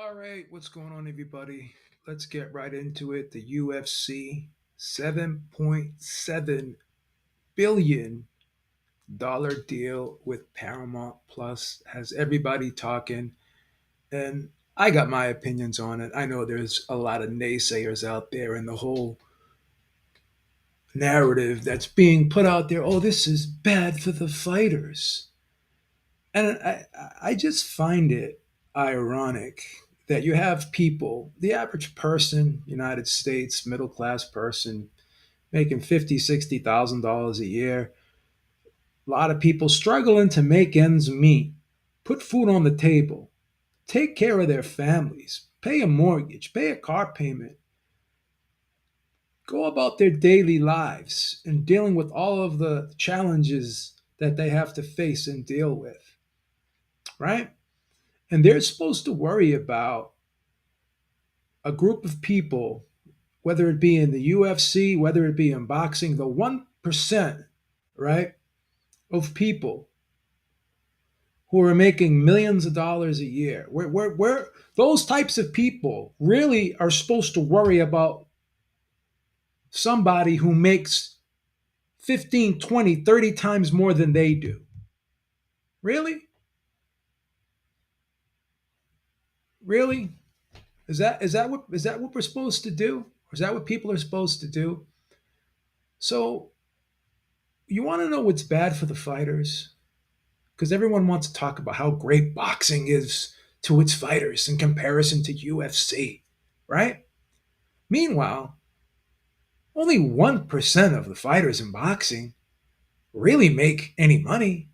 All right, what's going on, everybody? Let's get right into it. The UFC $7.7 billion deal with Paramount Plus has everybody talking, and I got my opinions on it. I know there's a lot of naysayers out there, and the whole narrative that's being put out there. Oh, this is bad for the fighters. And I just find it ironic that you have people, the average person, United States, middle class person, making 50, $60,000 a year. A lot of people struggling to make ends meet, put food on the table, take care of their families, pay a mortgage, pay a car payment, go about their daily lives and dealing with all of the challenges that they have to face and deal with, right? And they're supposed to worry about a group of people, whether it be in the UFC, whether it be in boxing, the 1%, right, of people who are making millions of dollars a year. Where those types of people really are supposed to worry about somebody who makes 15, 20, 30 times more than they do. Really? Really? Is that what we're supposed to do? Or is that what people are supposed to do? So you want to know what's bad for the fighters? Because everyone wants to talk about how great boxing is to its fighters in comparison to UFC, right? Meanwhile, only 1% of the fighters in boxing really make any money.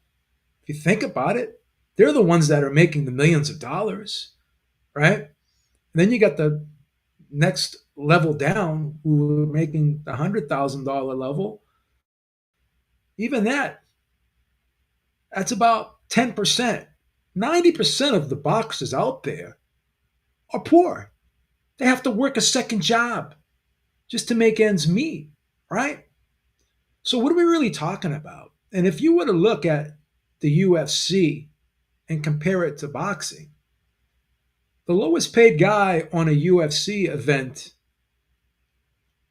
If you think about it, they're the ones that are making the millions of dollars, right? And then you got the next level down who are making the $100,000 level. Even that's about 10%. 90% of the boxers out there are poor. They have to work a second job just to make ends meet, right? So, what are we really talking about? And if you were to look at the UFC and compare it to boxing, the lowest paid guy on a UFC event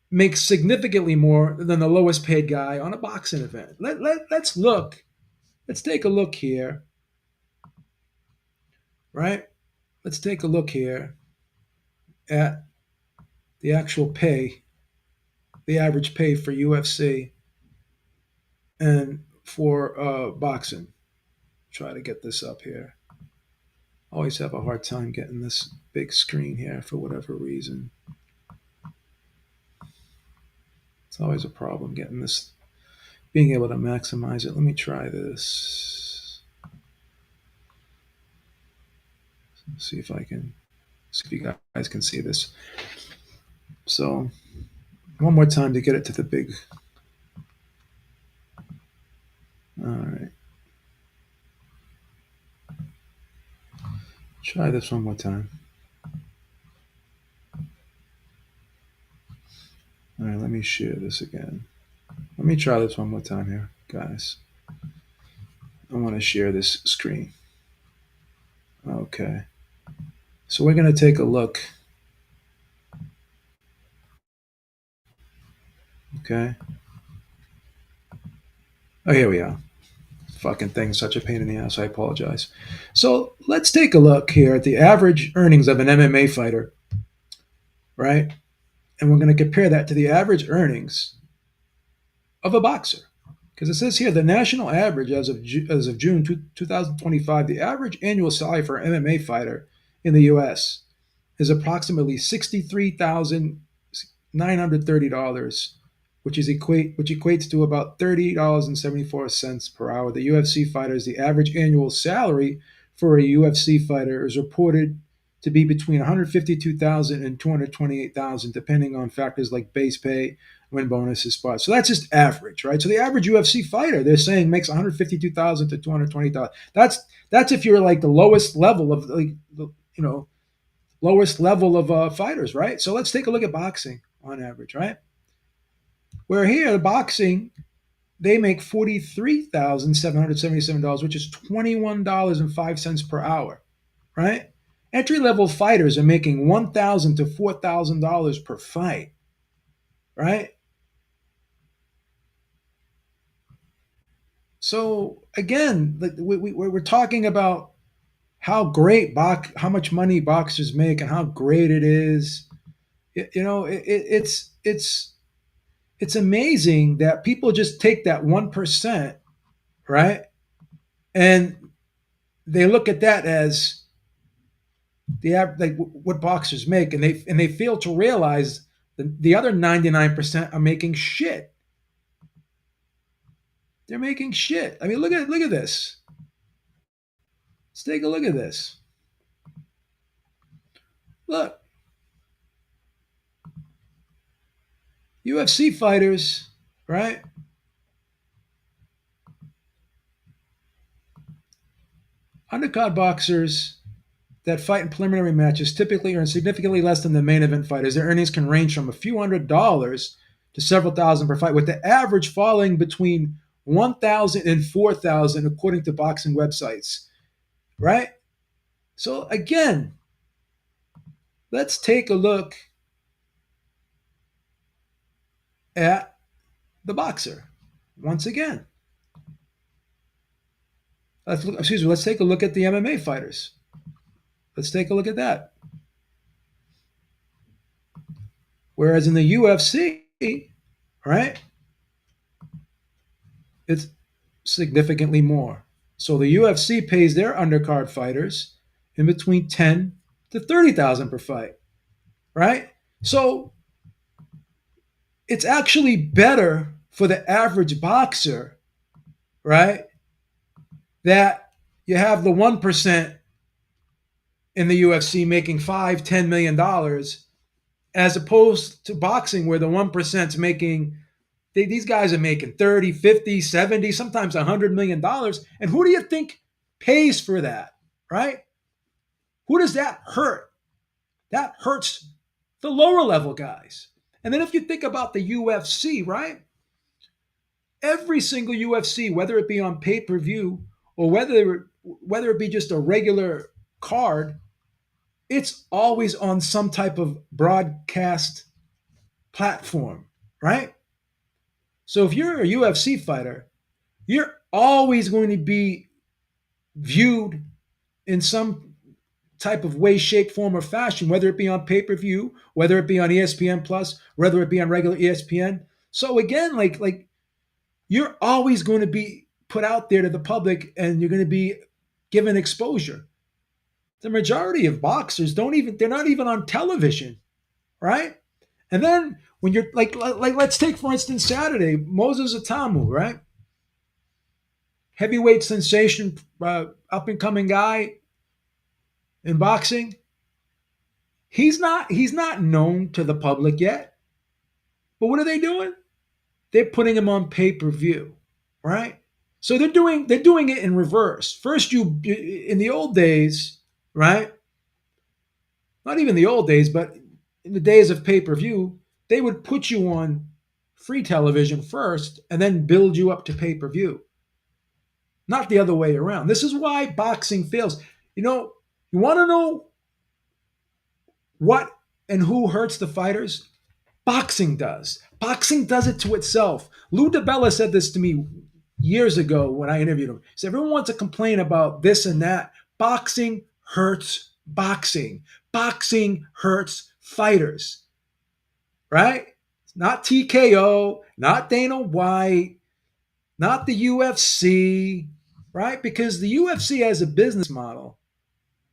makes significantly more than the lowest paid guy on a boxing event. Let's look. Let's take a look here, right? Let's take a look here at the actual pay, the average pay for UFC and for boxing. Try to get this up here. Always have a hard time getting this big screen here for whatever reason. It's always a problem getting this, being able to maximize it. Let me try this. See if I can, see if you guys can see this. So, one more time to get it to the big. All right. Try this one more time. All right, let me share this again. Let me try this one more time here, guys. I want to share this screen. Okay. So we're going to take a look. Okay. Oh, here we are. Fucking thing's such a pain in the ass. I apologize. So let's take a look here at the average earnings of an MMA fighter, right? And we're going to compare that to the average earnings of a boxer. Because it says here the national average as of June 2025, the average annual salary for an MMA fighter in the U.S. is approximately $63,930, which equates to about $30.74 per hour. The UFC fighters, the average annual salary for a UFC fighter is reported to be between 152,000 and 228,000, depending on factors like base pay, win bonuses, spots. So that's just average, right? So the average UFC fighter, they're saying, makes 152,000 to 220,000. That's if you're like the lowest level of like lowest level of fighters, right? So let's take a look at boxing on average, right? Where here, the boxing, they make $43,777, which is $21.05 per hour, right? Entry level fighters are making $1,000 to $4,000 per fight, right? So again, we're talking about how much money boxers make and how great it is. It's amazing that people just take that 1%, right, and they look at that as like what boxers make, and they fail to realize the other 99% are making shit. They're making shit. I mean, look at this. Let's take a look at this. Look, UFC fighters, right? Undercard boxers that fight in preliminary matches typically earn significantly less than the main event fighters. Their earnings can range from a few $100s to several thousand per fight, with the average falling between 1,000 and 4,000, according to boxing websites, right? So again, let's take a look at the boxer once again. Let's take a look at the MMA fighters. Let's take a look at that. Whereas in the UFC, right, it's significantly more. So the UFC pays their undercard fighters in between 10 to 30,000 per fight, right? So it's actually better for the average boxer, right? That you have the 1% in the UFC making $5-10 million, as opposed to boxing where the 1%'s making these guys are making 30, 50, 70, sometimes $100 million. And who do you think pays for that, right? Who does that hurt? That hurts the lower level guys. And then if you think about the UFC, right? Every single UFC, whether it be on pay-per-view or whether it be just a regular card, it's always on some type of broadcast platform, right? So if you're a UFC fighter, you're always going to be viewed in some type of way, shape, form, or fashion, whether it be on pay per view, whether it be on ESPN Plus, whether it be on regular ESPN. So again, like you're always going to be put out there to the public, and you're going to be given exposure. The majority of boxers they're not even on television, right? And then when you're like let's take for instance Saturday, Moses Atamu, right? Heavyweight sensation, up and coming guy in boxing. He's not known to the public yet. But what are they doing? They're putting him on pay-per-view, right? So they're doing it in reverse. First, you in the old days, right? Not even the old days, but in the days of pay-per-view, they would put you on free television first and then build you up to pay-per-view. Not the other way around. This is why boxing fails. You want to know what and who hurts the fighters? Boxing does. Boxing does it to itself. Lou DiBella said this to me years ago when I interviewed him. He said, everyone wants to complain about this and that. Boxing hurts boxing. Boxing hurts fighters, right? Not TKO, not Dana White, not the UFC, right? Because the UFC as a business model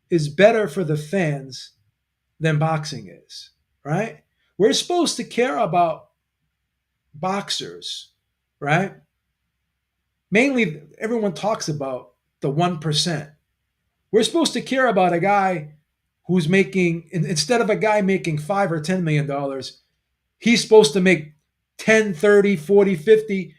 is better for the fans than boxing is, right? We're supposed to care about boxers, right? Mainly, everyone talks about the 1%. We're supposed to care about a guy who's making, instead of a guy making $5 or $10 million, he's supposed to make 10, 30, 40, 50.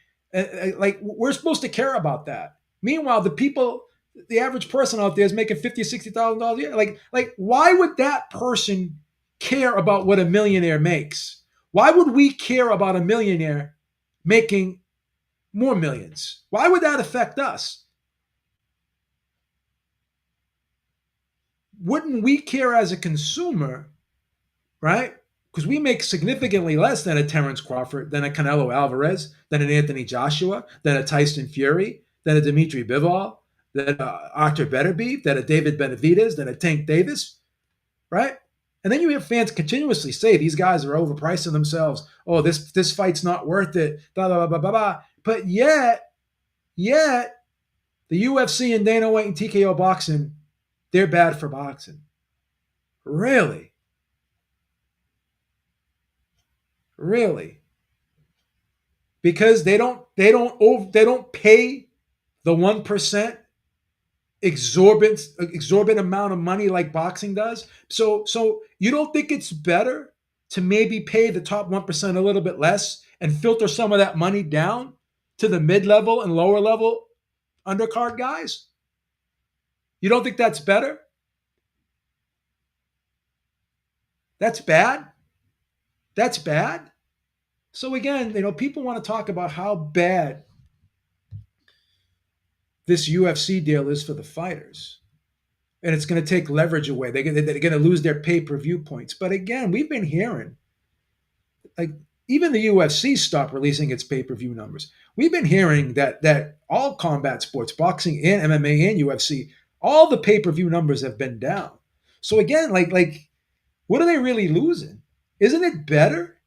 Like, we're supposed to care about that. Meanwhile, the average person out there is making $50,000, $60,000 a year. Like, why would that person care about what a millionaire makes? Why would we care about a millionaire making more millions? Why would that affect us? wouldn't we care as a consumer, right? Because we make significantly less than a Terrence Crawford, than a Canelo Alvarez, than an Anthony Joshua, than a Tyson Fury, than a Dimitri Bivol, than a Arthur Beterbiev, than a David Benavidez, than a Tank Davis, right? And then you hear fans continuously say these guys are overpricing themselves. Oh, this fight's not worth it. Blah blah blah blah blah. But yet the UFC and Dana White and TKO boxing, they're bad for boxing. Really, really, because they don't pay the 1% exorbitant amount of money like boxing does. So you don't think it's better to maybe pay the top 1% a little bit less and filter some of that money down to the mid-level and lower level undercard guys? You don't think that's better? That's bad. That's bad. So again, people want to talk about how bad this UFC deal is for the fighters. And it's going to take leverage away. They're going to lose their pay-per-view points. But again, we've been hearing, like, even the UFC stopped releasing its pay-per-view numbers. We've been hearing that all combat sports, boxing and MMA and UFC, all the pay-per-view numbers have been down. So again, like what are they really losing? Isn't it better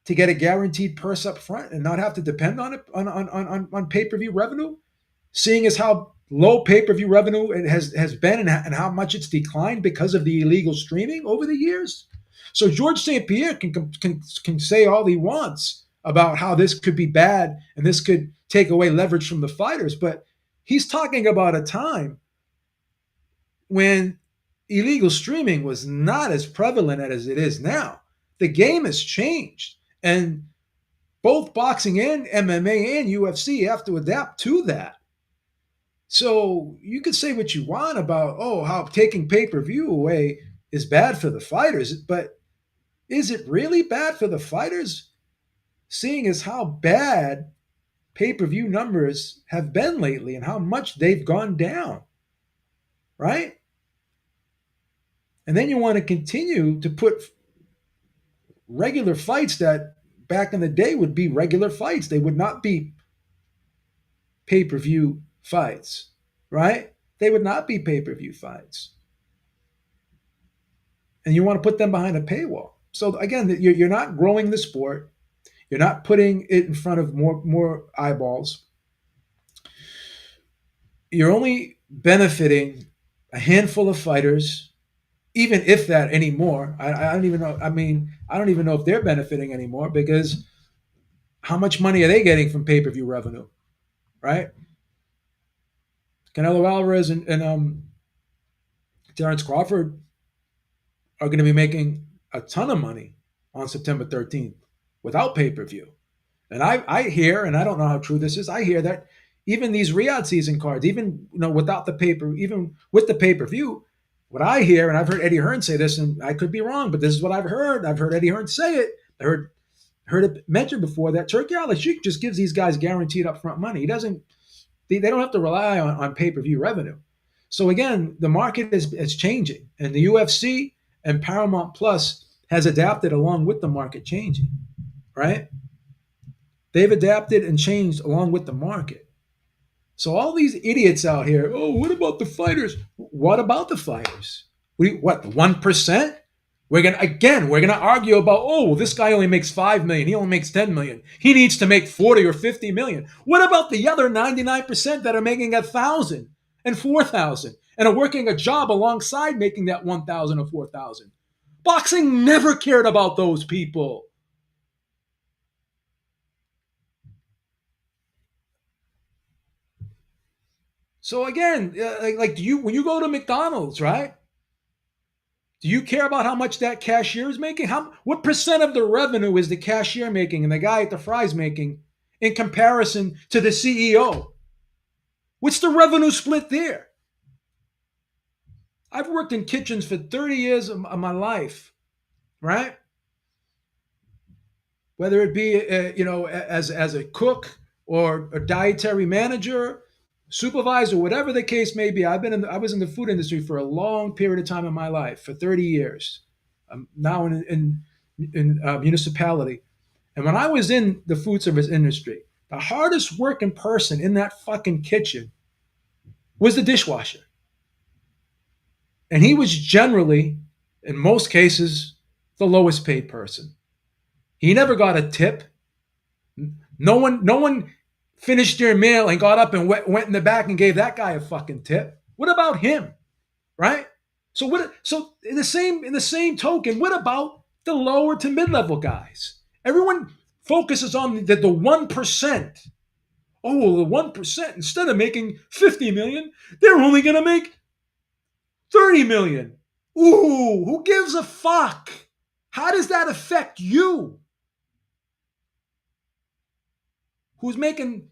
to get a guaranteed purse up front and not have to depend on it on pay-per-view revenue? Seeing as how low pay-per-view revenue it has been, and how much it's declined because of the illegal streaming over the years. So George St. Pierre can say all he wants about how this could be bad and this could take away leverage from the fighters, but he's talking about a time when illegal streaming was not as prevalent as it is now. The game has changed, and both boxing and MMA and UFC have to adapt to that. So you could say what you want about, how taking pay-per-view away is bad for the fighters, but is it really bad for the fighters, seeing as how bad pay-per-view numbers have been lately and how much they've gone down, right? And then you want to continue to put regular fights that back in the day would be regular fights. They would not be pay-per-view fights, right? They would not be pay-per-view fights. And you want to put them behind a paywall. So again, you're not growing the sport. You're not putting it in front of more eyeballs. You're only benefiting a handful of fighters, even if that anymore. I don't even know. I mean, I don't even know if they're benefiting anymore, because how much money are they getting from pay-per-view revenue, right? Canelo Alvarez and Terrence Crawford are going to be making a ton of money on September 13th without pay-per-view. And I hear, and I don't know how true this is, I hear that even these Riyadh season cards, even without the paper, even with the pay-per-view, what I hear, and I've heard Eddie Hearn say this, and I could be wrong, but this is what I've heard. I've heard Eddie Hearn say it. I heard it mentioned before that Turki Al-Sheikh just gives these guys guaranteed upfront money. He doesn't. They don't have to rely on pay-per-view revenue. So again, the market is changing, and the UFC and Paramount Plus has adapted along with the market changing, right? They've adapted and changed along with the market. So all these idiots out here, what about the fighters? What about the fighters? What, the 1%? We're gonna argue about, this guy only makes 5 million, he only makes 10 million. He needs to make 40 or 50 million. What about the other 99% that are making 1,000 and 4,000 and are working a job alongside making that 1,000 or 4,000? Boxing never cared about those people. So again, do you, when you go to McDonald's, right? Do you care about how much that cashier is making? What percent of the revenue is the cashier making and the guy at the fries making in comparison to the CEO? What's the revenue split there? I've worked in kitchens for 30 years of my life, right? Whether it be as a cook or a dietary manager, supervisor, whatever the case may be. I was in the food industry for a long period of time in my life, for 30 years. I'm now in municipality. And when I was in the food service industry, the hardest working person in that fucking kitchen was the dishwasher. And he was generally, in most cases, the lowest paid person. He never got a tip. No one finished their meal and got up and went in the back and gave that guy a fucking tip. What about him? Right? So in the same token, what about the lower to mid-level guys? Everyone focuses on the 1%. Oh, the 1%, instead of making 50 million, they're only going to make 30 million. Ooh, who gives a fuck? How does that affect you? Who's making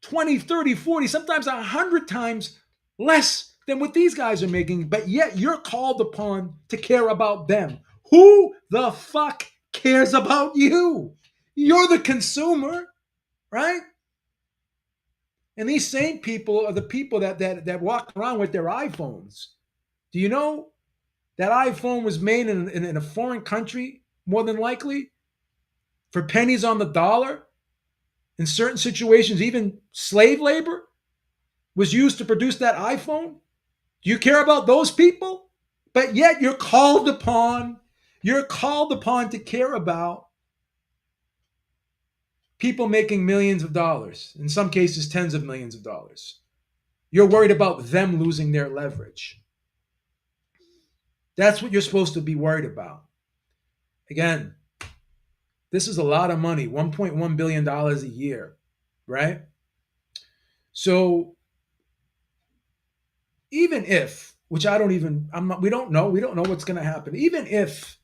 20, 30, 40, sometimes 100 times less than what these guys are making, but yet you're called upon to care about them. Who the fuck cares about you? You're the consumer, right? And these same people are the people that walk around with their iPhones. Do you know that iPhone was made in a foreign country, more than likely, for pennies on the dollar? In certain situations, even slave labor was used to produce that iPhone. Do you care about those people? But yet you're called upon to care about people making millions of dollars, in some cases tens of millions of dollars. You're worried about them losing their leverage. That's what you're supposed to be worried about. Again, this is a lot of money, $1.1 billion a year, right? So even if, which I don't even, I'm not, we don't know what's going to happen. Even if,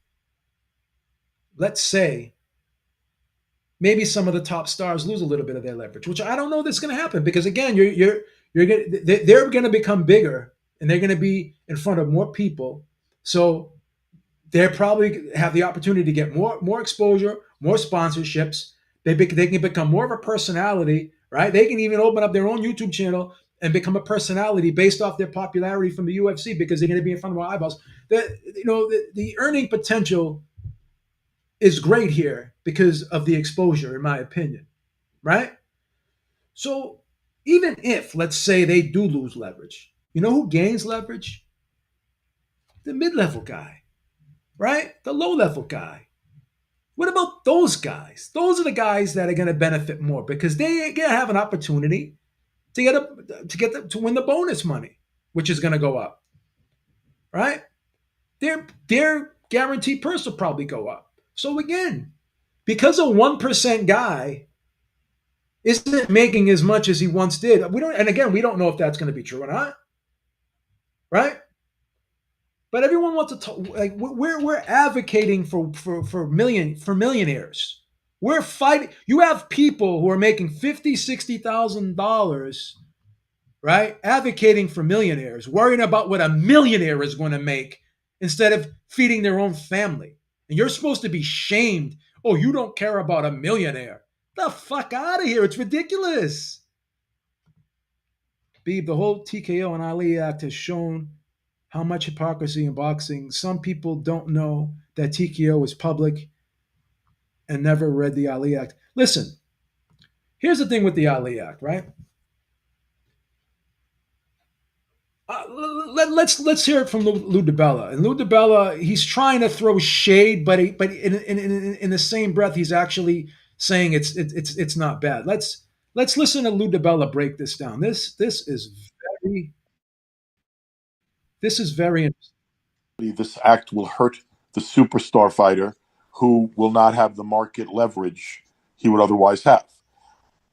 let's say, maybe some of the top stars lose a little bit of their leverage, which I don't know that's going to happen, because again, they're going to become bigger and they're going to be in front of more people. So they probably have the opportunity to get more exposure, more sponsorships. They can become more of a personality, right? They can even open up their own YouTube channel and become a personality based off their popularity from the UFC, because they're going to be in front of our eyeballs. The earning potential is great here because of the exposure, in my opinion, right? So even if, let's say, they do lose leverage, you know who gains leverage? The mid-level guy, right? The low-level guy. What about those guys? Those are the guys that are going to benefit more, because they going to have an opportunity to win the bonus money, which is going to go up, right? Their guaranteed purse will probably go up. So again, because a 1% guy isn't making as much as he once did, we don't know if that's going to be true or not, right? But everyone wants to talk, like, we're advocating for millionaires. We're fighting. You have people who are making $50,000, $60,000, right? Advocating for millionaires, worrying about what a millionaire is going to make instead of feeding their own family. And you're supposed to be shamed. Oh, you don't care about a millionaire. The fuck out of here. It's ridiculous. Beeb, the whole TKO and Ali Act has shown how much hypocrisy in boxing. Some people don't know that TKO is public and never read the Ali Act. Listen, here's the thing with the Ali Act, right? Let's hear it from Lou DiBella. And Lou DiBella, he's trying to throw shade, but in the same breath, he's actually saying it's not bad. Let's listen to Lou DiBella break this down. Very this is very interesting. This act will hurt the superstar fighter who will not have the market leverage he would otherwise have.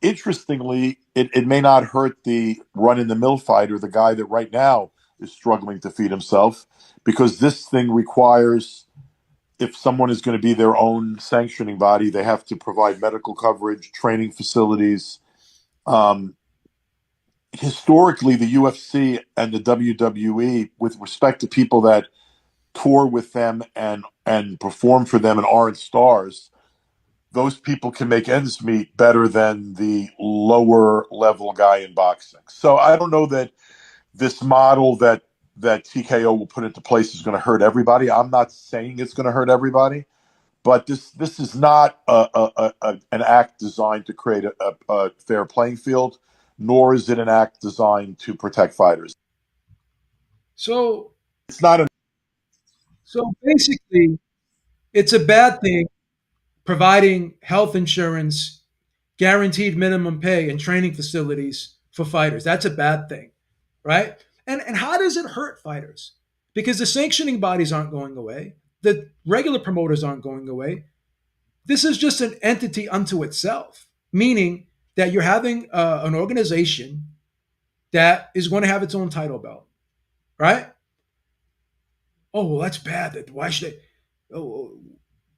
Interestingly, it may not hurt the run in the mill fighter, the guy that right now is struggling to feed himself, because this thing requires, if someone is going to be their own sanctioning body, they have to provide medical coverage, training facilities. Um, Historically, the UFC and the WWE, with respect to people that tour with them and perform for them and aren't stars, those people can make ends meet better than the lower level guy in boxing. So I don't know that this model that TKO will put into place is going to hurt everybody. I'm not saying it's going to hurt everybody, but this is not an act designed to create a fair playing field, nor is it an act designed to protect fighters. So, It's not a so basically, it's a bad thing providing health insurance, guaranteed minimum pay, and training facilities for fighters. That's a bad thing, right? And how does it hurt fighters? Because the sanctioning bodies aren't going away, the regular promoters aren't going away. This is just an entity unto itself, meaning that you're having an organization that is going to have its own title belt, right? Oh, well, that's bad. Why should they? Oh,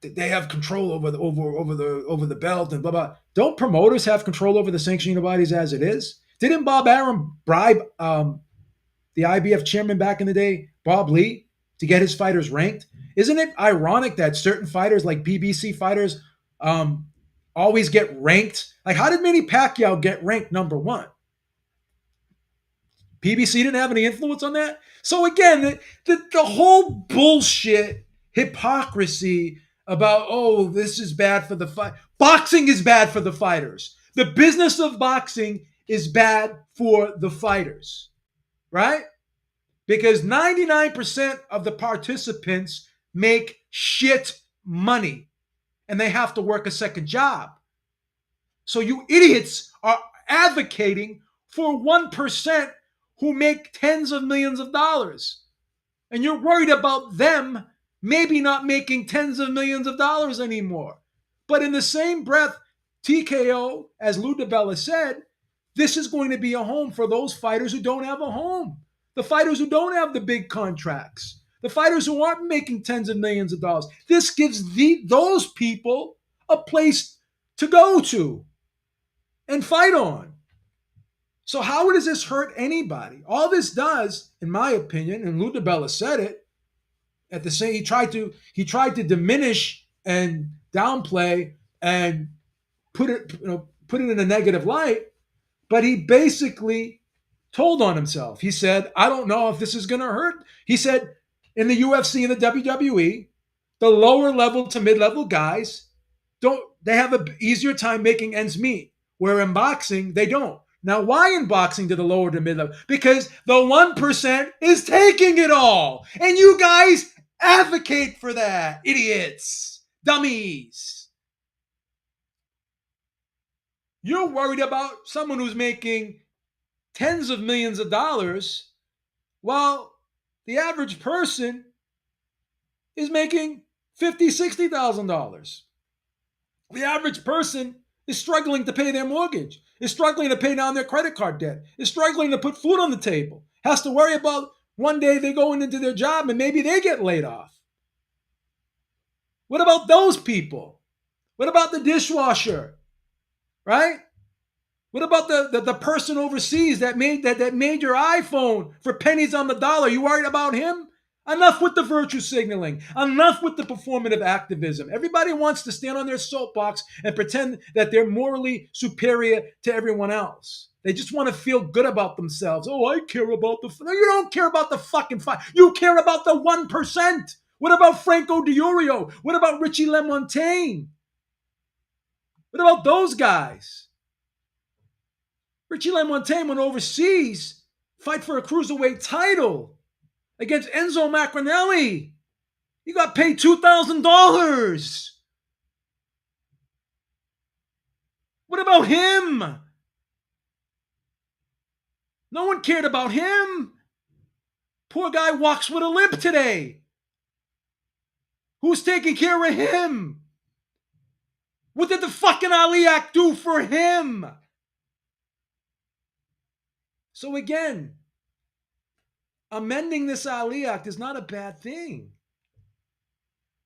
they have control over the belt and blah blah. Don't promoters have control over the sanctioning bodies as it is? Didn't Bob Arum bribe the IBF chairman back in the day, Bob Lee, to get his fighters ranked? Isn't it ironic that certain fighters, like BBC fighters, um, always get ranked? Like, how did Manny Pacquiao get ranked number one? PBC didn't have any influence on that. So again, the whole bullshit hypocrisy about, oh, this is bad for the fight. Boxing is bad for the fighters. The business of boxing is bad for the fighters, right? Because 99% of the participants make shit money and they have to work a second job. So you idiots are advocating for 1% who make tens of millions of dollars. And you're worried about them maybe not making tens of millions of dollars anymore. But in the same breath, TKO, as Lou DiBella said, this is going to be a home for those fighters who don't have a home. The fighters who don't have the big contracts. The fighters who aren't making tens of millions of dollars. This gives those people a place to go to and fight on. So how does this hurt anybody? All this does, in my opinion, and Lou DiBella said it, at the same he tried to diminish and downplay and put it in a negative light, but he basically told on himself. He said, I don't know if this is going to hurt. He said, in the UFC and the WWE, the lower level to mid-level guys they have an easier time making ends meet, where in boxing they don't. Now, why in boxing to the lower to mid level? Because the 1% is taking it all. And you guys advocate for that. Idiots. Dummies. You're worried about someone who's making tens of millions of dollars while the average person is making $50,000, $60,000. The average person is struggling to pay their mortgage, is struggling to pay down their credit card debt, is struggling to put food on the table, has to worry about one day they going into their job and maybe they get laid off. What about those people? What about the dishwasher? Right? What about the person overseas that made your iPhone for pennies on the dollar? You worried about him? Enough with the virtue signaling. Enough with the performative activism. Everybody wants to stand on their soapbox and pretend that they're morally superior to everyone else. They just want to feel good about themselves. Oh, I care about no, you don't care about the fucking fight. You care about the 1%. What about Franco Diorio? What about Richie LeMontagne? What about those guys? Richie LeMontagne went overseas, fight for a cruiserweight title against Enzo Macronelli. He got paid $2,000. What about him? No one cared about him. Poor guy walks with a limp today. Who's taking care of him? What did the fucking Ali Act do for him? So again, amending this Ali Act is not a bad thing.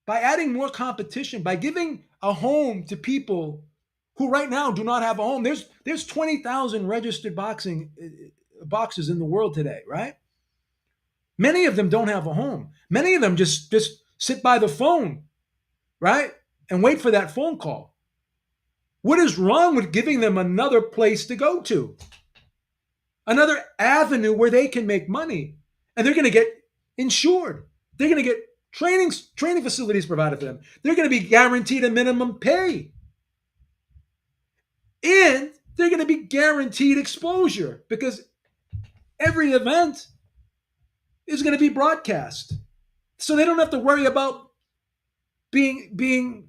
By adding more competition, by giving a home to people who right now do not have a home. There's 20,000 registered boxes in the world today, right? Many of them don't have a home. Many of them just sit by the phone, right? And wait for that phone call. What is wrong with giving them another place to go to? Another avenue where they can make money. And they're going to get insured. They're going to get training facilities provided for them. They're going to be guaranteed a minimum pay. And they're going to be guaranteed exposure because every event is going to be broadcast. So they don't have to worry about being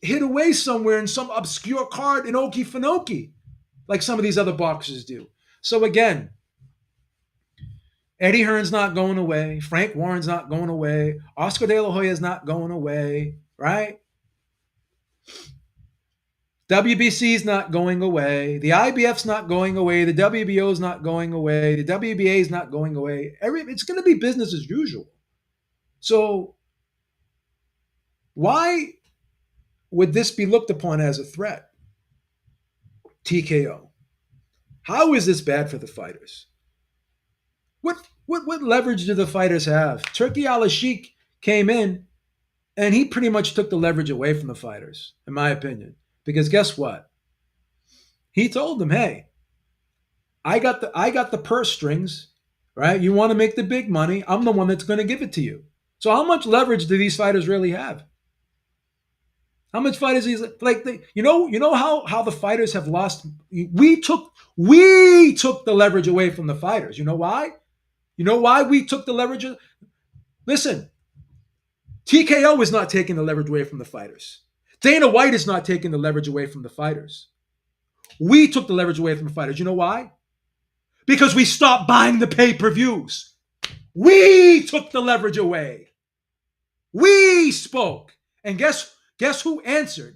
hid away somewhere in some obscure card in Okefenokee, like some of these other boxers do. So again, Eddie Hearn's not going away. Frank Warren's not going away. Oscar De La Hoya's not going away, right? WBC's not going away. The IBF's not going away. The WBO's not going away. The WBA's not going away. It's going to be business as usual. So why would this be looked upon as a threat? TKO. How is this bad for the fighters? What leverage do the fighters have? Turki Al-Sheikh came in and he pretty much took the leverage away from the fighters, in my opinion. Because guess what? He told them, "Hey, I got the purse strings, right? You want to make the big money? I'm the one that's going to give it to you." So how much leverage do these fighters really have? How much fighters these like they, you know how the fighters have lost. We took the leverage away from the fighters. You know why? You know why we took the leverage? Listen, TKO is not taking the leverage away from the fighters. Dana White is not taking the leverage away from the fighters. We took the leverage away from the fighters. You know why? Because we stopped buying the pay-per-views. We took the leverage away. We spoke. And guess who answered?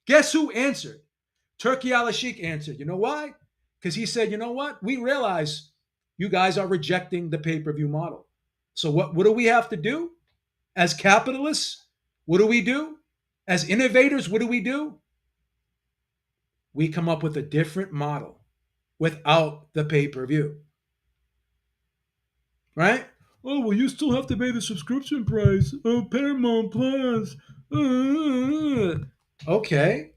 Guess who answered? Turki Al-Sheikh answered. You know why? Because he said, you know what? We realize you guys are rejecting the pay-per-view model. So what do we have to do? As capitalists, what do we do? As innovators, what do? We come up with a different model without the pay-per-view. Right? Oh, well, you still have to pay the subscription price. Oh, Paramount Plus. Okay.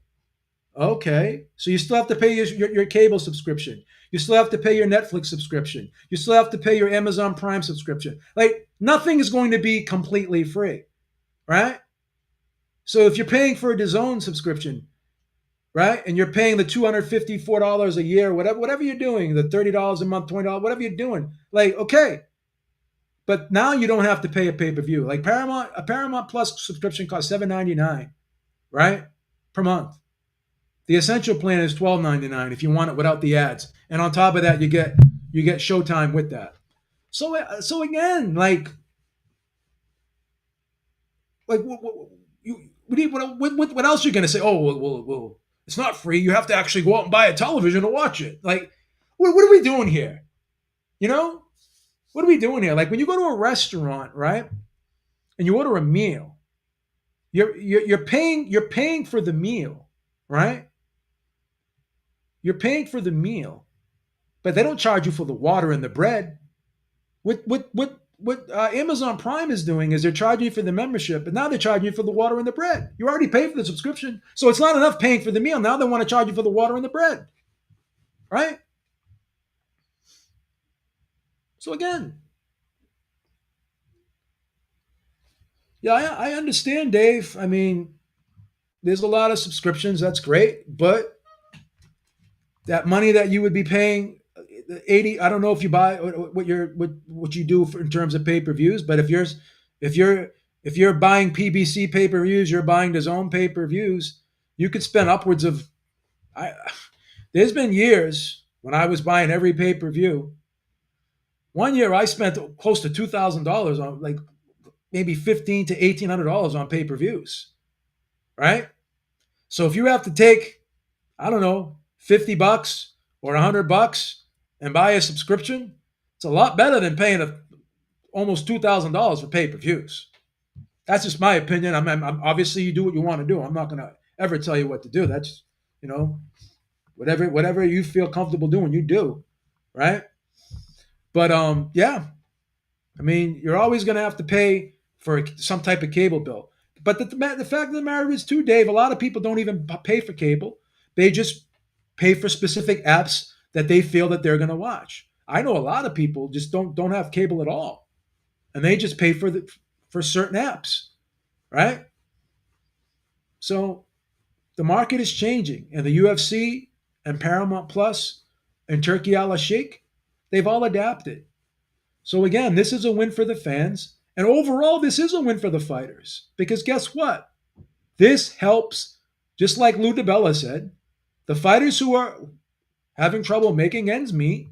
Okay. So you still have to pay your cable subscription. You still have to pay your Netflix subscription. You still have to pay your Amazon Prime subscription. Like, nothing is going to be completely free. Right? So if you're paying for a DAZN subscription, right, and you're paying the $254 a year, whatever you're doing, the $30 a month, $20, whatever you're doing, like, okay. But now you don't have to pay a pay-per-view. Like a Paramount Plus subscription costs $7.99, right? Per month. The essential plan is $12.99 if you want it without the ads. And on top of that, you get Showtime with that. So again, what else are you gonna say? Oh, well, it's not free. You have to actually go out and buy a television to watch it. Like, what are we doing here? You know, what are we doing here? Like when you go to a restaurant, right, and you order a meal, you're paying for the meal, right? You're paying for the meal, but they don't charge you for the water and the bread. What Amazon Prime is doing is they're charging you for the membership, but now they're charging you for the water and the bread. You already paid for the subscription, so it's not enough paying for the meal. Now they want to charge you for the water and the bread, right? So again, yeah, I understand, Dave. I mean, there's a lot of subscriptions. That's great, but that money that you would be paying, 80. I don't know if you buy what you do in terms of pay per views, but if you're if you're buying PBC pay per views, you're buying the zone pay per views. You could spend upwards of. I There's been years when I was buying every pay per view. One year I spent close to $2,000 on, like, maybe $1,500 to $1,800 on pay per views, right? So if you have to take, I don't know, $50 or $100 and buy a subscription, it's a lot better than paying almost $2,000 for pay per views. That's just my opinion. I'm obviously you do what you want to do. I'm not gonna ever tell you what to do. That's, you know whatever you feel comfortable doing, you do, right? But yeah, I mean, you're always gonna have to pay for some type of cable bill. But the fact of the matter is, too, Dave, a lot of people don't even pay for cable. They just pay for specific apps that they feel that they're going to watch. I know a lot of people just don't have cable at all, and they just pay for certain apps, right? So the market is changing, and the UFC and Paramount Plus and Turkey Al Sheikh, they've all adapted. So again, this is a win for the fans, and overall, this is a win for the fighters because guess what? This helps, just like Lou DiBella said, the fighters who are having trouble making ends meet.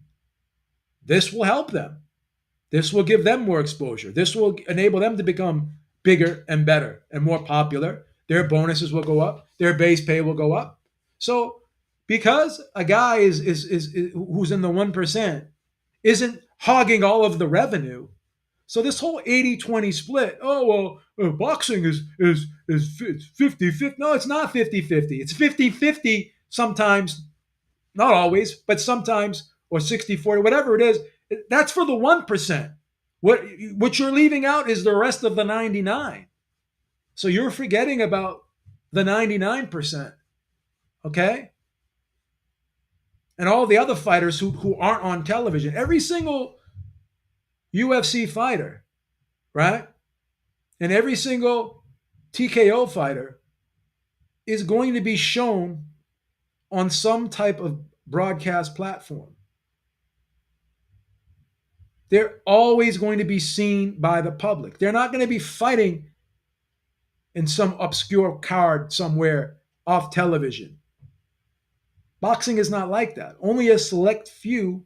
This will help them. This will give them more exposure. This will enable them to become bigger and better and more popular. Their bonuses will go up. Their base pay will go up. So, because a guy is who's in the 1% isn't hogging all of the revenue, so this whole 80-20 split, oh well, boxing is 50-50. No, it's not 50-50. It's 50-50 sometimes, not always, but sometimes, or 60-40, whatever it is. That's for the 1%. What you're leaving out is the rest of the 99. So you're forgetting about the 99%, okay? And all the other fighters who aren't on television. Every single UFC fighter, right? And every single TKO fighter is going to be shown on some type of broadcast platform. They're always going to be seen by the public. They're not going to be fighting in some obscure card somewhere off television. Boxing is not like that. Only a select few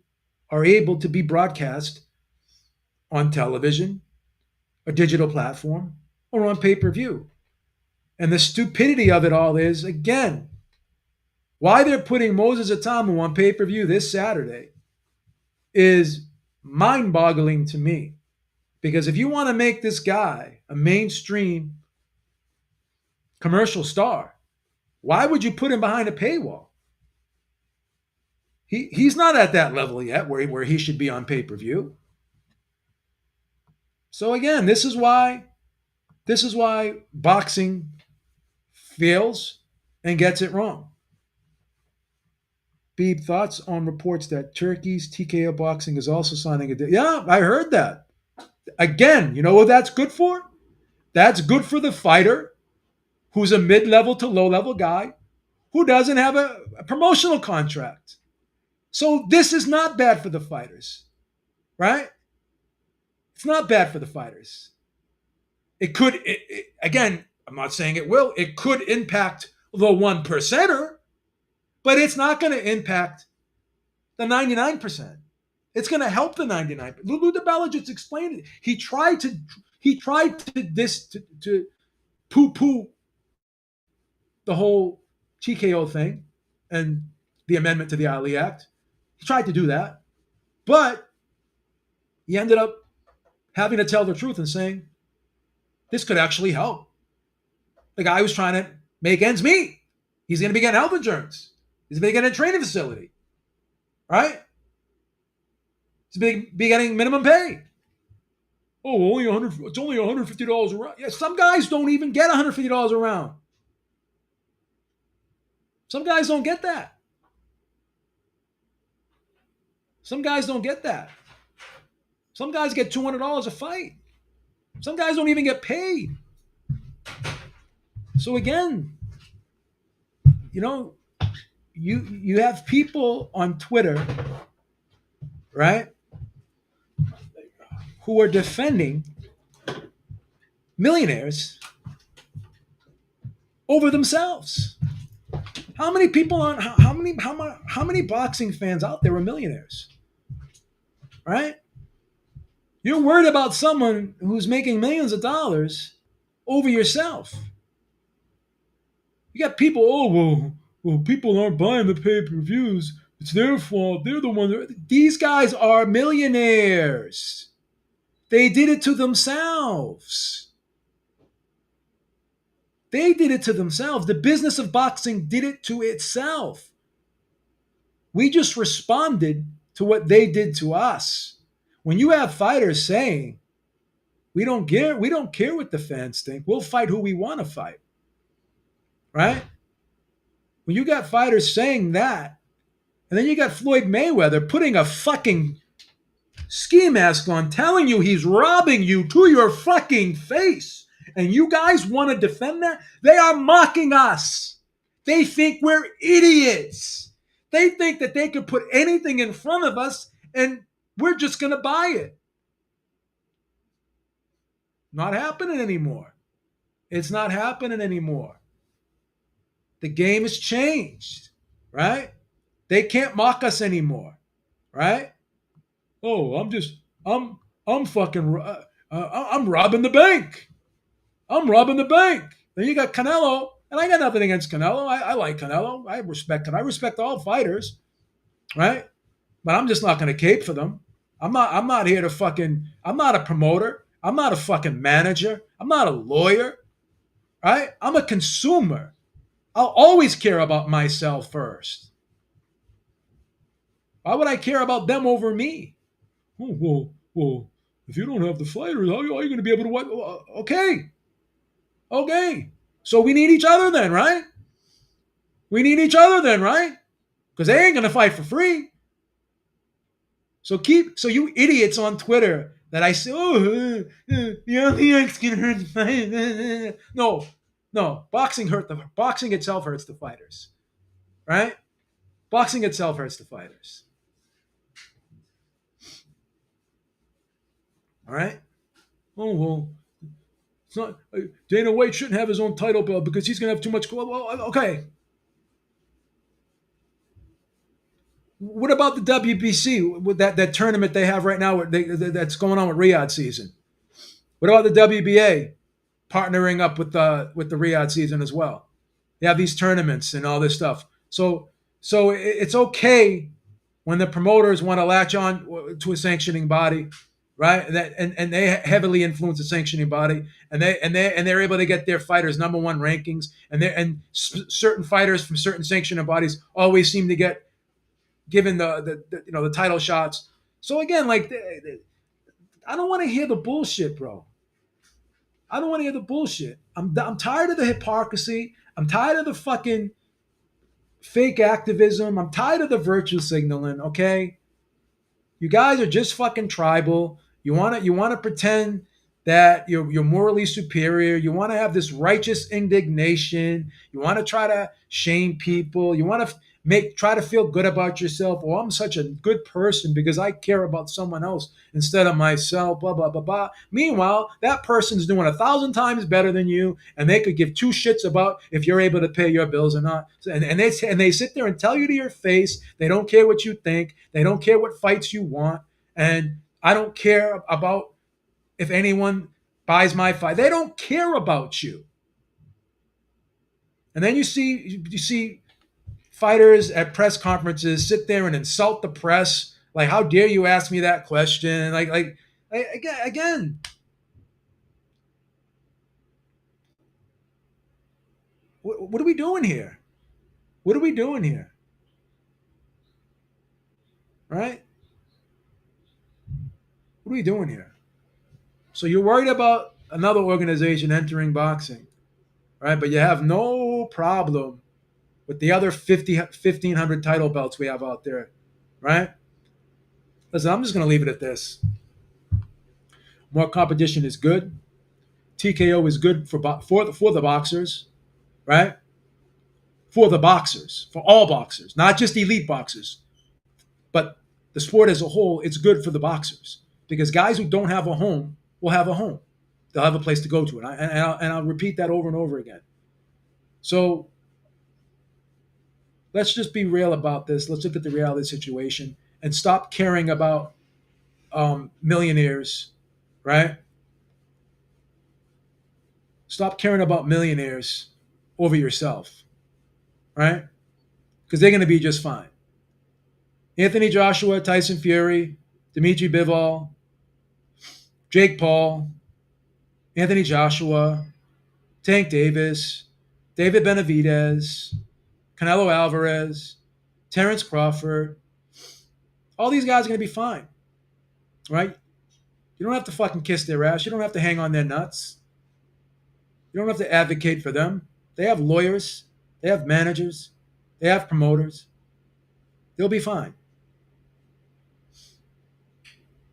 are able to be broadcast on television, a digital platform, or on pay per view. And the stupidity of it all is, again, why they're putting Moses Atamu on pay per view this Saturday is mind boggling to me. Because if you want to make this guy a mainstream commercial star, why would you put him behind a paywall? He's not at that level yet where he should be on pay per view. So again, this is why boxing fails and gets it wrong. Beeb, thoughts on reports that Turkey's TKO Boxing is also signing a deal? Yeah, I heard that. Again, you know what that's good for? That's good for the fighter who's a mid-level to low-level guy who doesn't have a promotional contract. So this is not bad for the fighters, right? It's not bad for the fighters. It could, again, I'm not saying it will, it could impact the 1%er, but it's not going to impact the 99%. It's going to help the 99. Lulu DiBella just explained it. He tried to poo-poo the whole TKO thing and the amendment to the Ali Act. He tried to do that, but he ended up having to tell the truth and saying this could actually help the guy who's trying to make ends meet. He's going to be getting health insurance. He's going to be getting a training facility, right? He's going to be getting minimum pay. Oh, only 100. It's only $150 a round. Yeah, some guys don't even get $150 a round. Some guys don't get that. Some guys don't get that. Some guys get $200 a fight. Some guys don't even get paid. So again, you know, you have people on Twitter, right, who are defending millionaires over themselves. How many people on how many boxing fans out there are millionaires? Right? You're worried about someone who's making millions of dollars over yourself. You got people, well, people aren't buying the pay-per-views. It's their fault. They're the ones. These guys are millionaires. They did it to themselves. They did it to themselves. The business of boxing did it to itself. We just responded to what they did to us. When you have fighters saying, We don't care what the fans think. We'll fight who we want to fight, right? When you got fighters saying that, and then you got Floyd Mayweather putting a fucking ski mask on, telling you he's robbing you to your fucking face, and you guys want to defend that? They are mocking us. They think we're idiots. They think that they could put anything in front of us and we're just going to buy it. Not happening anymore. It's not happening anymore. The game has changed, right? They can't mock us anymore, right? Oh, I'm, I'm fucking, I'm robbing the bank. I'm robbing the bank. Then you got Canelo, and I got nothing against Canelo. I like Canelo. I respect him. I respect all fighters, right? But I'm just not going to cape for them. I'm not here to fucking. I'm not a promoter. I'm not a fucking manager. I'm not a lawyer, right? I'm a consumer. I'll always care about myself first. Why would I care about them over me? Oh, well, if you don't have the fighters, how are you going to be able to what? Okay, okay. So we need each other then, right? We need each other then, right? Because they ain't going to fight for free. So you idiots on Twitter that I say, oh, the LEX can hurt the fight. No, no, boxing itself hurts the fighters, right? Boxing itself hurts the fighters. All right. Oh well, it's not. Dana White shouldn't have his own title belt because he's gonna have too much. Well, okay. What about the WBC with that tournament they have right now? That's going on with Riyadh season. What about the WBA partnering up with the Riyadh season as well? They have these tournaments and all this stuff. So it's okay when the promoters want to latch on to a sanctioning body, right? And they heavily influence the sanctioning body, and they're able to get their fighters number one rankings, certain fighters from certain sanctioning bodies always seem to get given the title shots. So again, like I don't want to hear the bullshit, bro. I don't want to hear the bullshit. I'm tired of the hypocrisy. I'm tired of the fucking fake activism. I'm tired of the virtue signaling. Okay, you guys are just fucking tribal. You want to pretend that you're morally superior. You want to have this righteous indignation. You want to try to shame people. You want to try to feel good about yourself. Oh, I'm such a good person because I care about someone else instead of myself. Blah blah blah blah. Meanwhile, that person's doing 1,000 times better than you, and they could give two shits about if you're able to pay your bills or not. And they sit there and tell you to your face they don't care what you think. They don't care what fights you want. And I don't care about if anyone buys my fight. They don't care about you. And then you see fighters at press conferences sit there and insult the press. Like, how dare you ask me that question? Again, what are we doing here? What are we doing here? Right? What are we doing here? So you're worried about another organization entering boxing, right? But you have no problem with the other 1,500 title belts we have out there, right? Listen, I'm just going to leave it at this. More competition is good. TKO is good for the boxers, right? For the boxers, for all boxers, not just elite boxers, but the sport as a whole. It's good for the boxers because guys who don't have a home will have a home. They'll have a place to go to, and I'll repeat that over and over again. So let's just be real about this. Let's look at the reality situation and stop caring about millionaires, right? Stop caring about millionaires over yourself, right? Because they're going to be just fine. Anthony Joshua, Tyson Fury, Dimitri Bivol, Jake Paul, Anthony Joshua, Tank Davis, David Benavidez, Canelo Alvarez, Terrence Crawford. All these guys are going to be fine, right? You don't have to fucking kiss their ass. You don't have to hang on their nuts. You don't have to advocate for them. They have lawyers. They have managers. They have promoters. They'll be fine.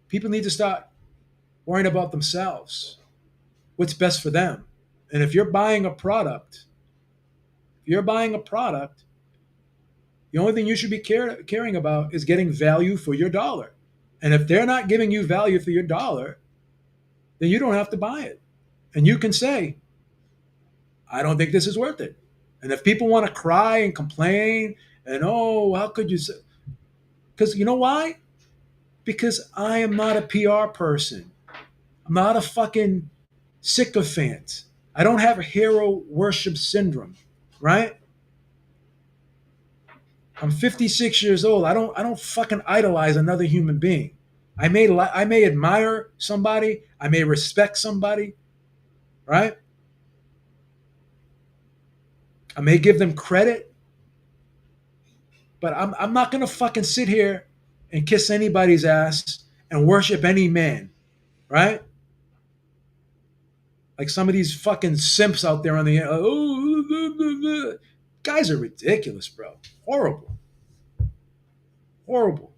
People need to start worrying about themselves. What's best for them. And if you're buying a product, if you're buying a product, the only thing you should be caring about is getting value for your dollar. And if they're not giving you value for your dollar, then you don't have to buy it. And you can say, I don't think this is worth it. And if people want to cry and complain and, oh, how could you say? Because you know why? Because I am not a PR person. I'm not a fucking sycophant. I don't have a hero worship syndrome, right? I'm 56 years old. I don't fucking idolize another human being. I may admire somebody. I may respect somebody, right? I may give them credit, but I'm not gonna fucking sit here and kiss anybody's ass and worship any man, right? Like some of these fucking simps out there on the oh, guys are ridiculous, bro. Horrible, horrible.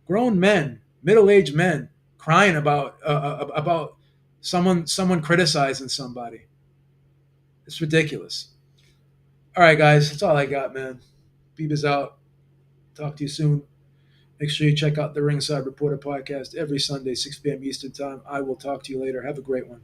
Grown men, middle-aged men, crying about someone criticizing somebody. It's ridiculous. All right, guys, that's all I got, man. Beavis out. Talk to you soon. Make sure you check out the Ringside Reporter podcast every Sunday, 6 p.m. Eastern Time. I will talk to you later. Have a great one.